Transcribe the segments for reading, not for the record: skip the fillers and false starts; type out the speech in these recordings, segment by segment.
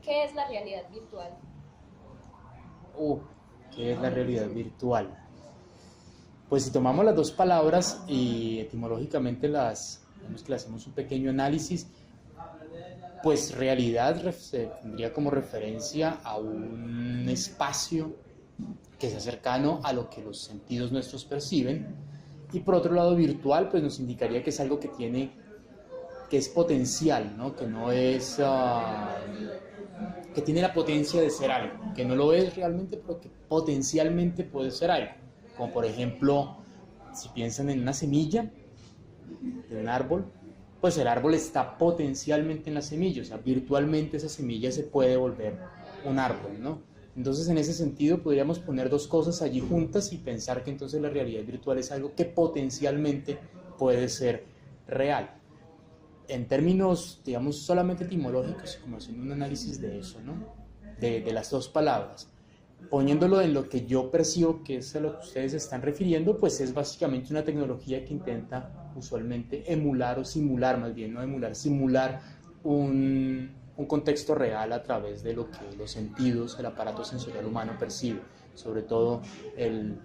¿Qué es la realidad virtual? Uh, ¿Qué es la realidad virtual? Pues si tomamos las dos palabras y etimológicamente digamos que le hacemos un pequeño análisis, pues realidad se tendría como referencia a un espacio que sea cercano a lo que los sentidos nuestros perciben, y por otro lado virtual pues nos indicaría que es algo que es potencial, ¿no? Que no es que tiene la potencia de ser algo, que no lo es realmente, pero que potencialmente puede ser algo. Como por ejemplo, si piensan en una semilla de un árbol, pues el árbol está potencialmente en la semilla, o sea, virtualmente esa semilla se puede volver un árbol, ¿no? Entonces, en ese sentido, podríamos poner dos cosas allí juntas y pensar que entonces la realidad virtual es algo que potencialmente puede ser real. En términos, digamos, solamente etimológicos, como haciendo un análisis de eso, ¿no? De las dos palabras. Poniéndolo en lo que yo percibo que es a lo que ustedes se están refiriendo, pues es básicamente una tecnología que intenta usualmente emular o simular, más bien, no emular, simular un contexto real a través de lo que los sentidos, el aparato sensorial humano percibe, sobre todo el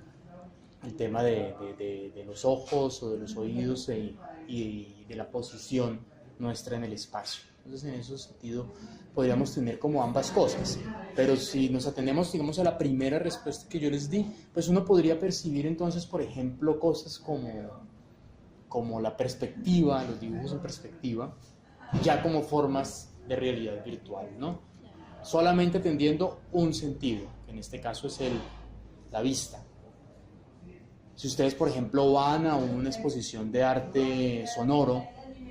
tema de los ojos o de los oídos y de la posición nuestra en el espacio. Entonces, en ese sentido, podríamos tener como ambas cosas. Pero si nos atenemos, digamos, a la primera respuesta que yo les di, pues uno podría percibir entonces, por ejemplo, cosas como la perspectiva, los dibujos en perspectiva, ya como formas de realidad virtual, ¿no? Solamente atendiendo un sentido, que en este caso es la vista. Si ustedes, por ejemplo, van a una exposición de arte sonoro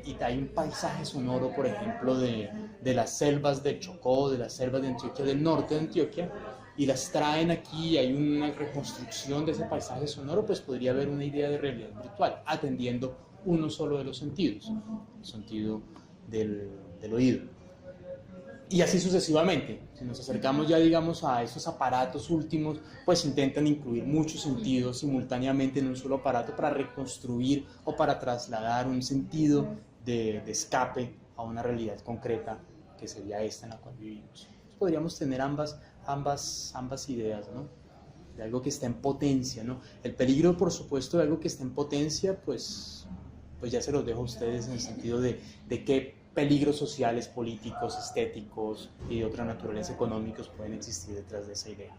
y hay un paisaje sonoro, por ejemplo, de las selvas de Chocó, de las selvas de Antioquia, del norte de Antioquia, y las traen aquí y hay una reconstrucción de ese paisaje sonoro, pues podría haber una idea de realidad virtual, atendiendo uno solo de los sentidos, el sentido del oído. Y así sucesivamente. Si nos acercamos ya, digamos, a esos aparatos últimos, pues intentan incluir muchos sentidos simultáneamente en un solo aparato para reconstruir o para trasladar un sentido de escape a una realidad concreta que sería esta en la cual vivimos. Entonces podríamos tener ambas ideas, ¿no? De algo que está en potencia, ¿no? El peligro, por supuesto, de algo que está en potencia, pues ya se los dejo a ustedes en el sentido de qué peligros sociales, políticos, estéticos y de otra naturaleza económicos pueden existir detrás de esa idea.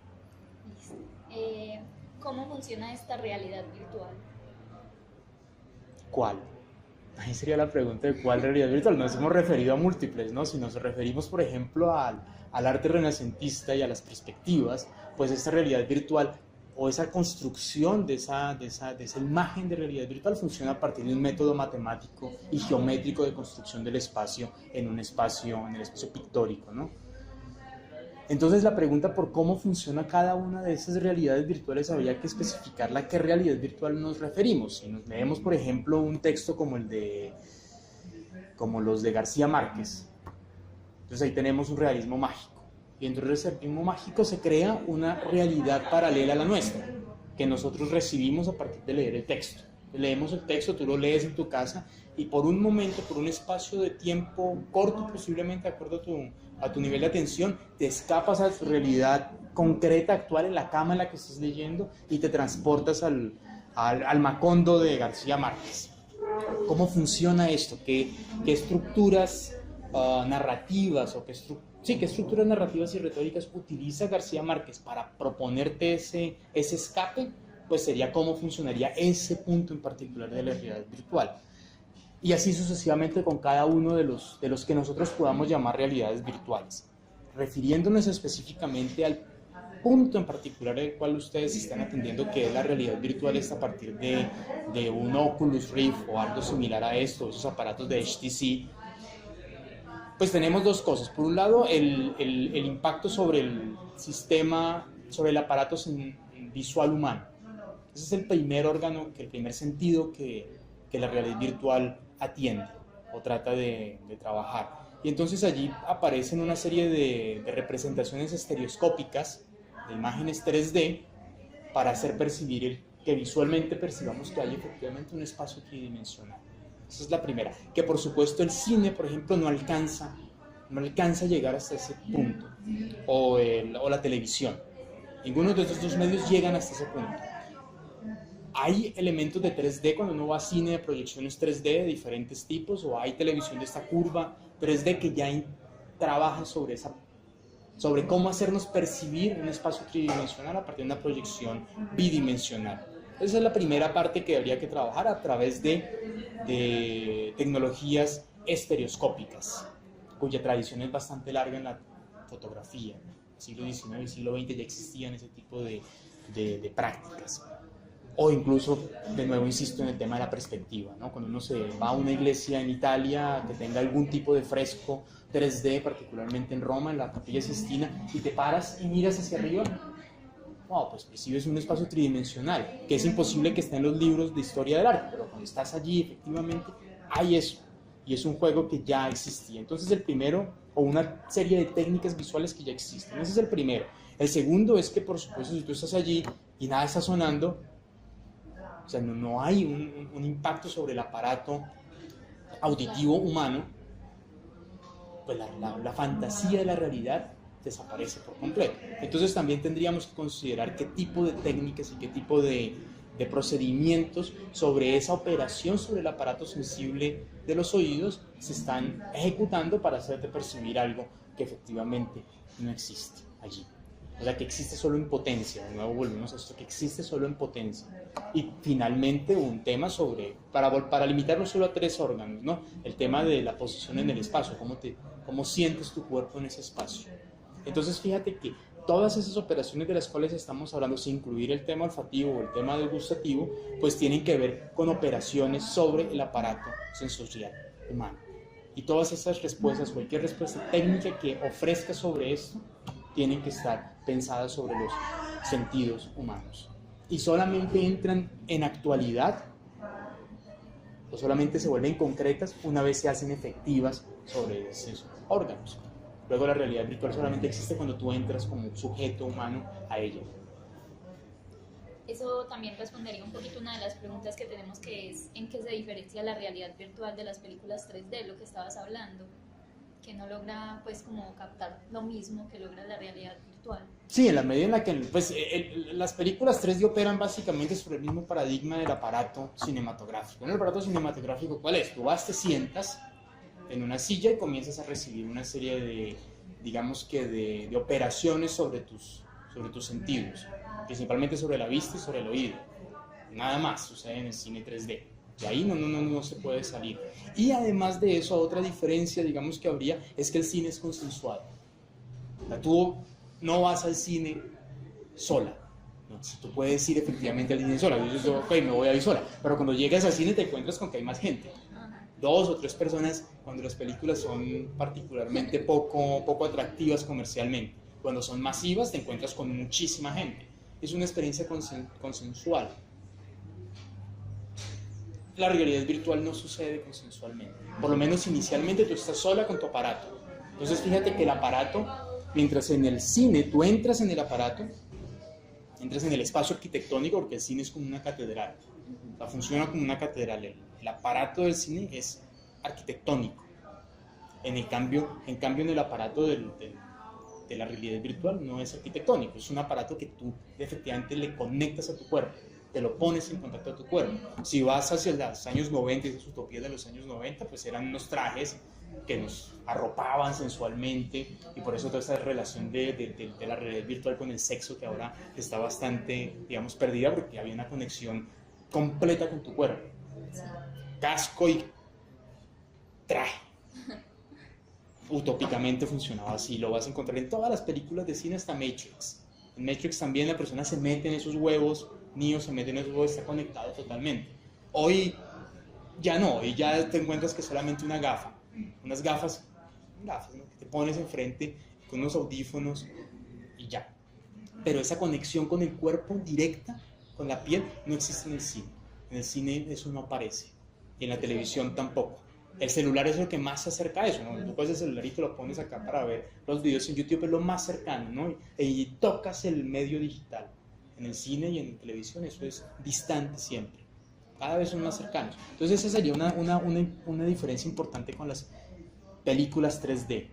¿Cómo funciona esta realidad virtual? ¿Cuál? Ahí sería la pregunta de cuál realidad virtual. Nos hemos referido a múltiples, ¿no? Si nos referimos, por ejemplo, al arte renacentista y a las perspectivas, pues esta realidad virtual o esa construcción de esa imagen de realidad virtual funciona a partir de un método matemático y geométrico de construcción del espacio en el espacio pictórico, ¿no? Entonces la pregunta por cómo funciona cada una de esas realidades virtuales habría que especificarla a qué realidad virtual nos referimos. Si nos leemos, por ejemplo, un texto como los de García Márquez, entonces ahí tenemos un realismo mágico. Y dentro de ese realismo mágico se crea una realidad paralela a la nuestra, que nosotros recibimos a partir de leer el texto. Leemos el texto, tú lo lees en tu casa y por un momento, por un espacio de tiempo corto posiblemente, de acuerdo a tu nivel de atención, te escapas a tu realidad concreta, actual, en la cama en la que estás leyendo y te transportas al Macondo de García Márquez. ¿Cómo funciona esto? ¿Qué estructuras narrativas o qué estructuras narrativas y retóricas utiliza García Márquez para proponerte ese escape? Pues sería cómo funcionaría ese punto en particular de la realidad virtual. Y así sucesivamente con cada uno de los que nosotros podamos llamar realidades virtuales. Refiriéndonos específicamente al punto en particular al cual ustedes están atendiendo, que es la realidad virtual, es a partir de un Oculus Rift o algo similar a esto, esos aparatos de HTC, pues tenemos dos cosas. Por un lado, el impacto sobre el sistema, sobre el aparato visual humano. Ese es el primer órgano, el primer sentido que la realidad virtual atiende o trata de trabajar. Y entonces allí aparecen una serie de representaciones estereoscópicas, de imágenes 3D, para hacer percibir que visualmente percibamos que hay efectivamente un espacio tridimensional. Esa es la primera. Que por supuesto el cine, por ejemplo, no alcanza a llegar hasta ese punto. o la televisión. Ninguno de estos dos medios llegan hasta ese punto. Hay elementos de 3D cuando uno va a cine de proyecciones 3D de diferentes tipos, o hay televisión de esta curva 3D que ya trabaja sobre cómo hacernos percibir un espacio tridimensional a partir de una proyección bidimensional. Esa es la primera parte que habría que trabajar a través de tecnologías estereoscópicas, cuya tradición es bastante larga en la fotografía. En el siglo XIX y siglo XX ya existían ese tipo de prácticas. O incluso, de nuevo insisto en el tema de la perspectiva, ¿no? Cuando uno se va a una iglesia en Italia que tenga algún tipo de fresco 3D, particularmente en Roma, en la Capilla Sistina, y te paras y miras hacia arriba, wow, pues percibes un espacio tridimensional, que es imposible que esté en los libros de historia del arte, pero cuando estás allí, efectivamente, hay eso, y es un juego que ya existía. Entonces el primero, o una serie de técnicas visuales que ya existen, ese es el primero. El segundo es que, por supuesto, si tú estás allí y nada está sonando, o sea, no hay un impacto sobre el aparato auditivo humano, pues la fantasía de la realidad desaparece por completo. Entonces también tendríamos que considerar qué tipo de técnicas y qué tipo de procedimientos sobre esa operación sobre el aparato sensible de los oídos se están ejecutando para hacerte percibir algo que efectivamente no existe allí. O sea, que existe solo en potencia. De nuevo volvemos a esto, que existe solo en potencia. Y finalmente un tema sobre, para limitarlo solo a 3 órganos, ¿no? El tema de la posición en el espacio, cómo sientes tu cuerpo en ese espacio. Entonces fíjate que todas esas operaciones de las cuales estamos hablando, sin incluir el tema olfativo o el tema del gustativo, pues tienen que ver con operaciones sobre el aparato sensorial humano. Y todas esas respuestas, cualquier respuesta técnica que ofrezca sobre esto, tienen que estar pensadas sobre los sentidos humanos. Y solamente entran en actualidad, o solamente se vuelven concretas una vez se hacen efectivas sobre esos órganos. Luego la realidad virtual solamente existe cuando tú entras como sujeto humano a ella. Eso también respondería un poquito una de las preguntas que tenemos, que es ¿en qué se diferencia la realidad virtual de las películas 3D? Lo que estabas hablando, que no logra pues como captar lo mismo que logra la realidad virtual. Sí, en la medida en la que pues, las películas 3D operan básicamente sobre el mismo paradigma del aparato cinematográfico. ¿El aparato cinematográfico cuál es? Tú vas, te sientas en una silla y comienzas a recibir una serie de, digamos que de operaciones sobre tus sentidos, principalmente sobre la vista y sobre el oído. Nada más sucede en el cine 3D. De ahí no se puede salir. Y además de eso, otra diferencia, digamos que habría, es que el cine es consensuado. O sea, tú no vas al cine sola. ¿No? Tú puedes ir efectivamente al cine sola. Yo digo, ok, me voy a ir sola. Pero cuando llegas al cine te encuentras con que hay más gente. 2 o 3 personas cuando las películas son particularmente poco atractivas comercialmente. Cuando son masivas te encuentras con muchísima gente. Es una experiencia consensual. La realidad virtual no sucede consensualmente. Por lo menos inicialmente tú estás sola con tu aparato. Entonces fíjate que el aparato, mientras en el cine tú entras en el aparato, entras en el espacio arquitectónico, porque el cine es como una catedral. O sea, funciona como una catedral. El aparato del cine es arquitectónico. En cambio en el aparato de la realidad virtual no es arquitectónico. Es un aparato que tú efectivamente le conectas a tu cuerpo. Te lo pones en contacto a tu cuerpo. Si vas hacia los años 90, esas utopías de los años 90, pues eran unos trajes que nos arropaban sensualmente, y por eso toda esa relación de la realidad virtual con el sexo, que ahora está bastante, digamos, perdida, porque había una conexión completa con tu cuerpo. Casco y traje. Utópicamente funcionaba así, lo vas a encontrar en todas las películas de cine, hasta Matrix. En Matrix también la persona se mete en esos huevos, Neo se mete en esos huevos, está conectado totalmente. Hoy ya no, hoy ya te encuentras que solamente una gafa, unas gafas, ¿no? Que te pones enfrente con unos audífonos y ya. Pero esa conexión con el cuerpo directa, con la piel, no existe en el cine. En el cine eso no aparece, y en la televisión tampoco. El celular es lo que más se acerca a eso, ¿no? Tú coges el celular y te lo pones acá para ver los videos en YouTube, es lo más cercano, ¿no? Y tocas el medio digital. En el cine y en la televisión eso es distante siempre. Cada vez son más cercanos. Entonces esa sería una diferencia importante con las películas 3D.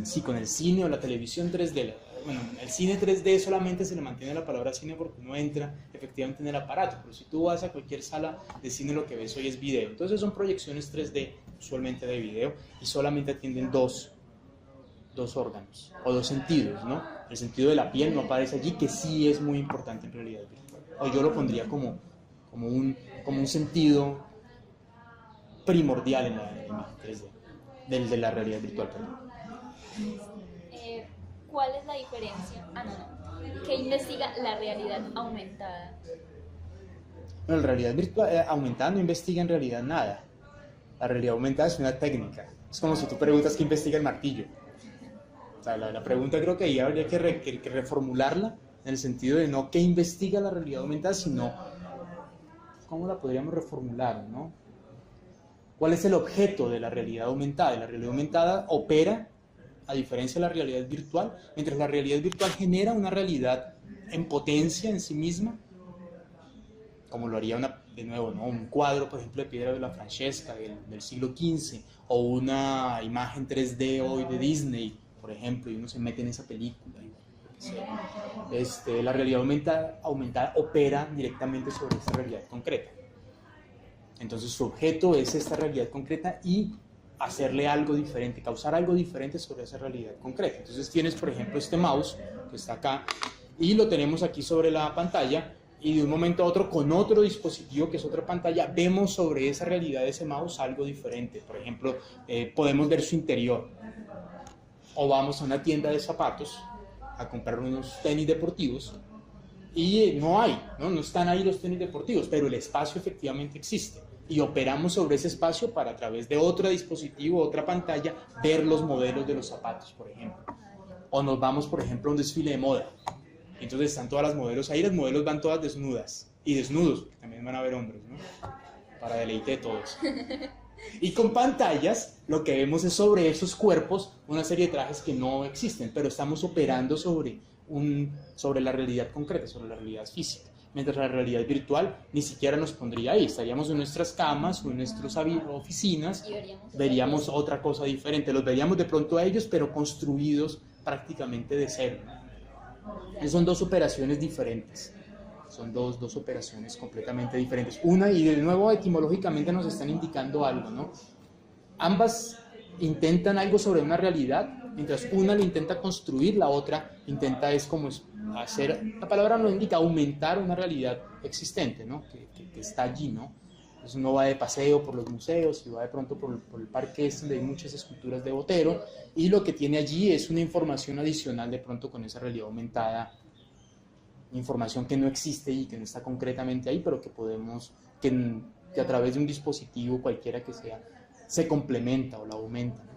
sí, con el cine o la televisión 3D. Bueno, el cine 3D solamente se le mantiene la palabra cine porque uno entra efectivamente en el aparato, pero si tú vas a cualquier sala de cine lo que ves hoy es video. Entonces son proyecciones 3D, usualmente de video, y solamente atienden dos órganos o dos sentidos, ¿no? El sentido de la piel no aparece allí, que sí es muy importante en realidad virtual. O yo lo pondría como un sentido primordial en la imagen 3D, de la realidad virtual, perdón. ¿Cuál es la diferencia? ¿Qué investiga la realidad aumentada? Bueno, la realidad virtual aumentada no investiga en realidad nada. La realidad aumentada es una técnica. Es como si tú preguntas qué investiga el martillo. O sea, la pregunta creo que ahí habría que reformularla en el sentido de no qué investiga la realidad aumentada, sino cómo la podríamos reformular, ¿no? ¿Cuál es el objeto de la realidad aumentada? Y la realidad aumentada opera, a diferencia de la realidad virtual, mientras la realidad virtual genera una realidad en potencia en sí misma, como lo haría de nuevo, ¿no? Un cuadro, por ejemplo, de Piedra de la Francesca del siglo XV, o una imagen 3D hoy de Disney, por ejemplo, y uno se mete en esa película. La realidad aumentada opera directamente sobre esa realidad concreta. Entonces su objeto es esta realidad concreta y hacerle algo diferente, causar algo diferente sobre esa realidad concreta. Entonces tienes, por ejemplo, este mouse que está acá y lo tenemos aquí sobre la pantalla, y de un momento a otro con otro dispositivo que es otra pantalla vemos sobre esa realidad de ese mouse algo diferente. Por ejemplo, podemos ver su interior, o vamos a una tienda de zapatos a comprar unos tenis deportivos y no están ahí los tenis deportivos, pero el espacio efectivamente existe y operamos sobre ese espacio para, a través de otro dispositivo, otra pantalla, ver los modelos de los zapatos, por ejemplo. O nos vamos, por ejemplo, a un desfile de moda. Entonces están todas las modelos ahí, las modelos van todas desnudas y desnudos, porque también van a haber hombres, ¿no? Para deleite de todos. Y con pantallas lo que vemos es sobre esos cuerpos una serie de trajes que no existen, pero estamos operando sobre la realidad concreta, sobre la realidad física. Mientras la realidad virtual ni siquiera nos pondría ahí, estaríamos en nuestras camas o en nuestras oficinas, veríamos otra cosa diferente, los veríamos de pronto a ellos, pero construidos prácticamente de cero. Son dos operaciones diferentes. Son dos operaciones completamente diferentes. Una, y de nuevo etimológicamente nos están indicando algo, ¿no? Ambas intentan algo sobre una realidad, mientras una lo intenta construir, la otra intenta hacer, la palabra nos indica aumentar una realidad existente, ¿no? Que está allí, ¿no? Entonces uno va de paseo por los museos y va de pronto por el parque donde hay muchas esculturas de Botero, y lo que tiene allí es una información adicional de pronto con esa realidad aumentada, información que no existe y que no está concretamente ahí, pero que a través de un dispositivo cualquiera que sea, se complementa o la aumenta, ¿no?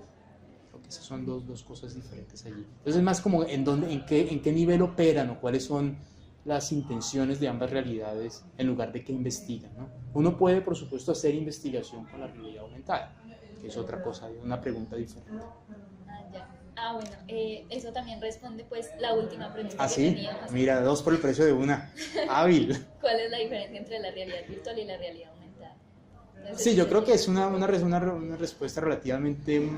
Porque esas son dos cosas diferentes allí. Entonces es más como en qué nivel operan o cuáles son las intenciones de ambas realidades en lugar de qué investigan, ¿no? Uno puede, por supuesto, hacer investigación con la realidad aumentada, que es otra cosa, una pregunta diferente. Bueno, eso también responde pues la última pregunta que ¿Sí? teníamos. Mira, 2 por el precio de una. Hábil. ¿Cuál es la diferencia entre la realidad virtual y la realidad aumentada? Entonces, sí, yo creo que es una respuesta relativamente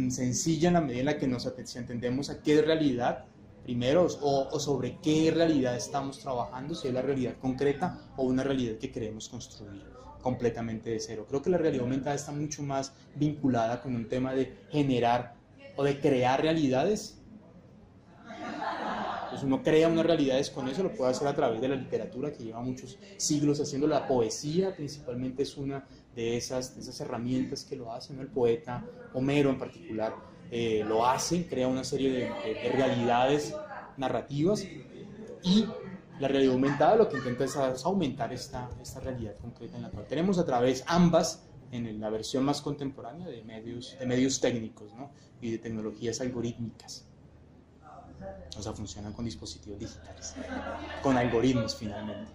sencilla en la medida en la que si entendemos a qué realidad, primero, o sobre qué realidad estamos trabajando, si es la realidad concreta o una realidad que queremos construir completamente de cero. Creo que la realidad aumentada está mucho más vinculada con un tema de generar o de crear realidades. Entonces uno crea unas realidades con eso, lo puede hacer a través de la literatura, que lleva muchos siglos haciendo. La poesía principalmente es una de esas herramientas que lo hacen, ¿no? El poeta Homero en particular lo hace, crea una serie de realidades narrativas, y la realidad aumentada lo que intenta es aumentar esta realidad concreta en la cual tenemos a través ambas, en la versión más contemporánea, de medios técnicos, ¿no? Y de tecnologías algorítmicas. O sea, funcionan con dispositivos digitales, con algoritmos finalmente.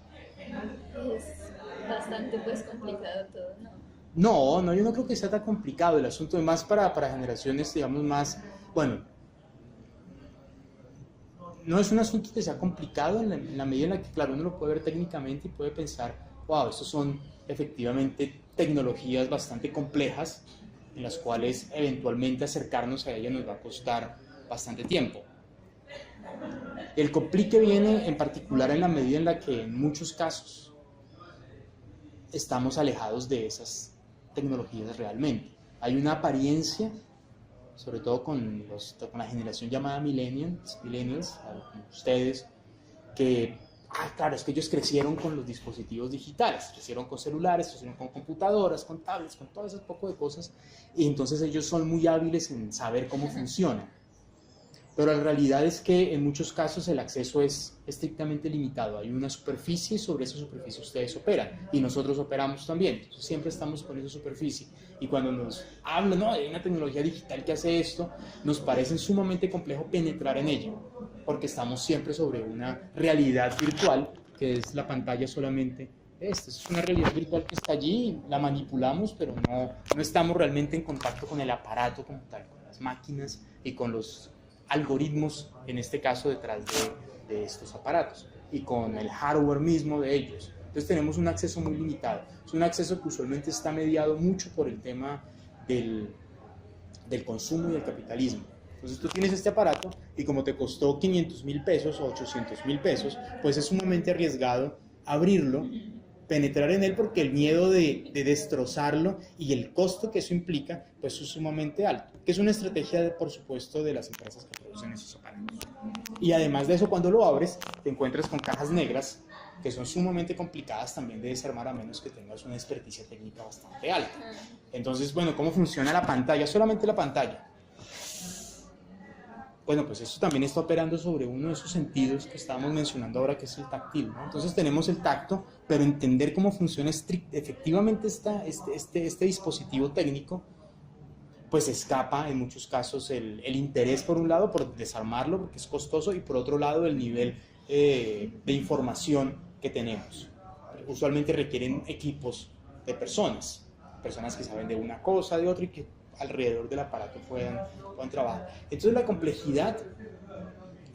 Es bastante pues complicado todo, ¿no? No, yo no creo que sea tan complicado. El asunto es más para generaciones, digamos, más, bueno, no es un asunto que sea complicado en la medida en la que, claro, uno lo puede ver técnicamente y puede pensar, wow, estos son efectivamente tecnologías bastante complejas, en las cuales eventualmente acercarnos a ella nos va a costar bastante tiempo. El complique viene en particular en la medida en la que en muchos casos estamos alejados de esas tecnologías realmente. Hay una apariencia, sobre todo con la generación llamada millennials, como ustedes, que, claro, es que ellos crecieron con los dispositivos digitales, crecieron con celulares, crecieron con computadoras, con tablets, con todo ese poco de cosas, y entonces ellos son muy hábiles en saber cómo funcionan. Pero la realidad es que en muchos casos el acceso es estrictamente limitado. Hay una superficie y sobre esa superficie ustedes operan y nosotros operamos también. Entonces siempre estamos con esa superficie. Y cuando nos hablan, no, hay una tecnología digital que hace esto, nos parece sumamente complejo penetrar en ella, porque estamos siempre sobre una realidad virtual, que es la pantalla solamente. Esta es una realidad virtual que está allí, la manipulamos, pero no estamos realmente en contacto con el aparato como tal, con las máquinas y con los algoritmos, en este caso detrás de estos aparatos, y con el hardware mismo de ellos. Entonces tenemos un acceso muy limitado. Es un acceso que usualmente está mediado mucho por el tema del consumo y del capitalismo. Entonces tú tienes este aparato y como te costó 500.000 pesos o 800.000 pesos, pues es sumamente arriesgado abrirlo, penetrar en él, porque el miedo de destrozarlo y el costo que eso implica, pues es sumamente alto, que es una estrategia, por supuesto, de las empresas que producen esos aparatos. Y además de eso, cuando lo abres, te encuentras con cajas negras que son sumamente complicadas también de desarmar, a menos que tengas una experticia técnica bastante alta. Entonces, bueno, ¿cómo funciona la pantalla? Solamente la pantalla. Bueno, pues esto también está operando sobre uno de esos sentidos que estábamos mencionando ahora, que es el táctil, ¿no? Entonces tenemos el tacto, pero entender cómo funciona efectivamente este dispositivo técnico, pues escapa en muchos casos el interés, por un lado, por desarmarlo, porque es costoso, y por otro lado, el nivel de información que tenemos. Usualmente requieren equipos de personas que saben de una cosa, de otra, y que alrededor del aparato puedan trabajar. Entonces la complejidad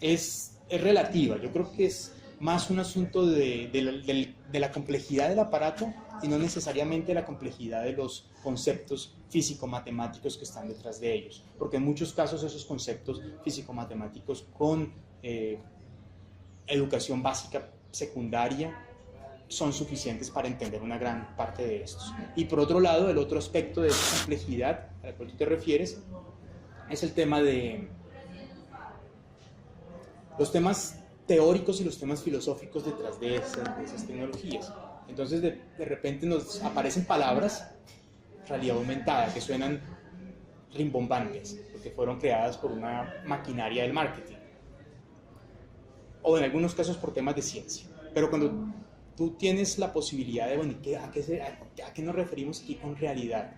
es relativa. Yo creo que es más un asunto de la complejidad del aparato y no necesariamente la complejidad de los conceptos físico-matemáticos que están detrás de ellos, porque en muchos casos esos conceptos físico-matemáticos con educación básica secundaria son suficientes para entender una gran parte de estos. Y por otro lado, el otro aspecto de esa complejidad a la cual tú te refieres es el tema de los temas teóricos y los temas filosóficos detrás de esas tecnologías. Entonces de repente nos aparecen palabras, realidad aumentada, que suenan rimbombantes, porque fueron creadas por una maquinaria del marketing, o en algunos casos por temas de ciencia. Pero cuando tú tienes la posibilidad de, bueno, ¿a qué nos referimos aquí con realidad?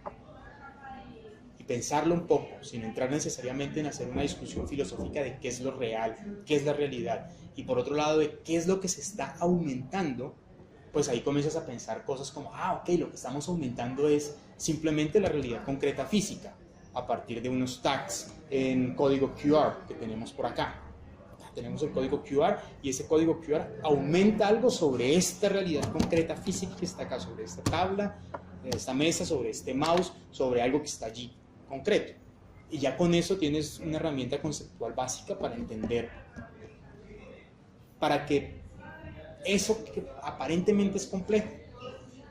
Y pensarlo un poco, sin entrar necesariamente en hacer una discusión filosófica de qué es lo real, qué es la realidad, y por otro lado de qué es lo que se está aumentando, pues ahí comienzas a pensar cosas como, ok, lo que estamos aumentando es simplemente la realidad concreta física, a partir de unos tags en código QR que tenemos por acá. Tenemos el código QR y ese código QR aumenta algo sobre esta realidad concreta física que está acá, sobre esta tabla, esta mesa, sobre este mouse, sobre algo que está allí concreto. Y ya con eso tienes una herramienta conceptual básica para entender, para que eso que aparentemente es complejo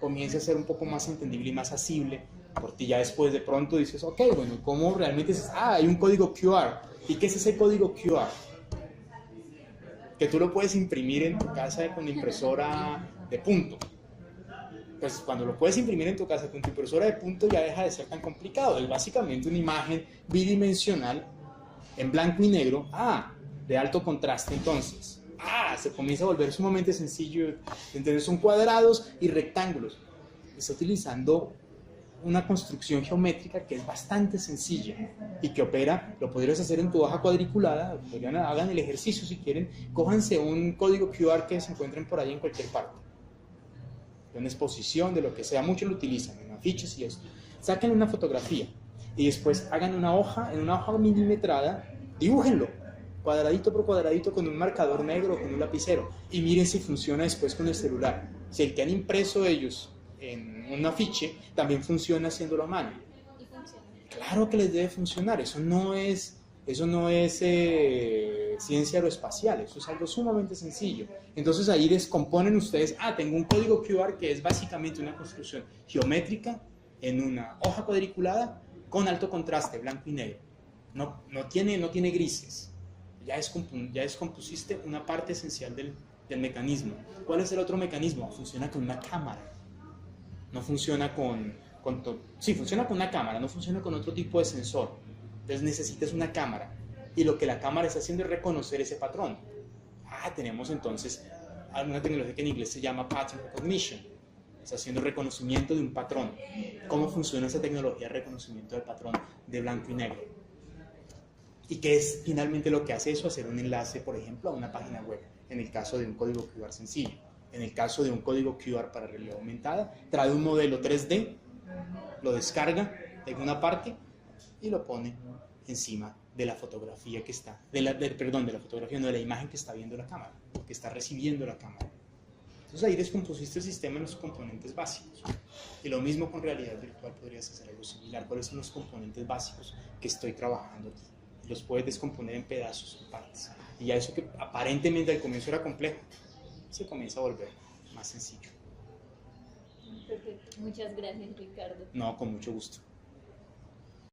comience a ser un poco más entendible y más asible por ti. Ya después de pronto dices, ok, bueno, ¿cómo realmente es? Hay un código QR. ¿Y qué es ese código QR? Que tú lo puedes imprimir en tu casa con impresora de punto. Pues cuando lo puedes imprimir en tu casa con tu impresora de punto ya deja de ser tan complicado. Es básicamente una imagen bidimensional en blanco y negro, de alto contraste. Entonces, se comienza a volver sumamente sencillo. Entonces son cuadrados y rectángulos. Está utilizando una construcción geométrica que es bastante sencilla y que opera. Lo podrías hacer en tu hoja cuadriculada. Hagan el ejercicio si quieren, cójanse un código QR que se encuentren por ahí en cualquier parte, de una exposición, de lo que sea. Muchos lo utilizan en afiches y esto. Saquen una fotografía y después hagan una hoja, en una hoja milimetrada, dibújenlo cuadradito por cuadradito con un marcador negro, con un lapicero, y miren si funciona después con el celular. Si el que han impreso ellos en un afiche también funciona haciéndolo a mano. Y funciona. Claro que les debe funcionar, eso no es ciencia aeroespacial, eso es algo sumamente sencillo. Entonces ahí descomponen ustedes, tengo un código QR que es básicamente una construcción geométrica en una hoja cuadriculada con alto contraste, blanco y negro. No tiene grises, ya descompusiste una parte esencial del mecanismo. ¿Cuál es el otro mecanismo? Funciona con una cámara, no funciona sí, funciona con una cámara, no funciona con otro tipo de sensor. Entonces necesitas una cámara y lo que la cámara está haciendo es reconocer ese patrón. Tenemos entonces una tecnología que en inglés se llama pattern recognition. Está haciendo reconocimiento de un patrón. ¿Cómo funciona esa tecnología de reconocimiento del patrón de blanco y negro? ¿Y qué es finalmente lo que hace eso? Hacer un enlace, por ejemplo, a una página web, en el caso de un código QR sencillo. En el caso de un código QR para realidad aumentada, trae un modelo 3D, lo descarga en una parte y lo pone encima de la fotografía que está, de la fotografía, no, de la imagen que está viendo la cámara, que está recibiendo la cámara. Entonces ahí descompusiste el sistema en los componentes básicos. Y lo mismo con realidad virtual podrías hacer algo similar. ¿Cuáles son los componentes básicos que estoy trabajando aquí? Los puedes descomponer en pedazos, en partes. Y ya eso que aparentemente al comienzo era complejo, se comienza a volver más sencillo. Perfecto. Muchas gracias, Ricardo. No, con mucho gusto.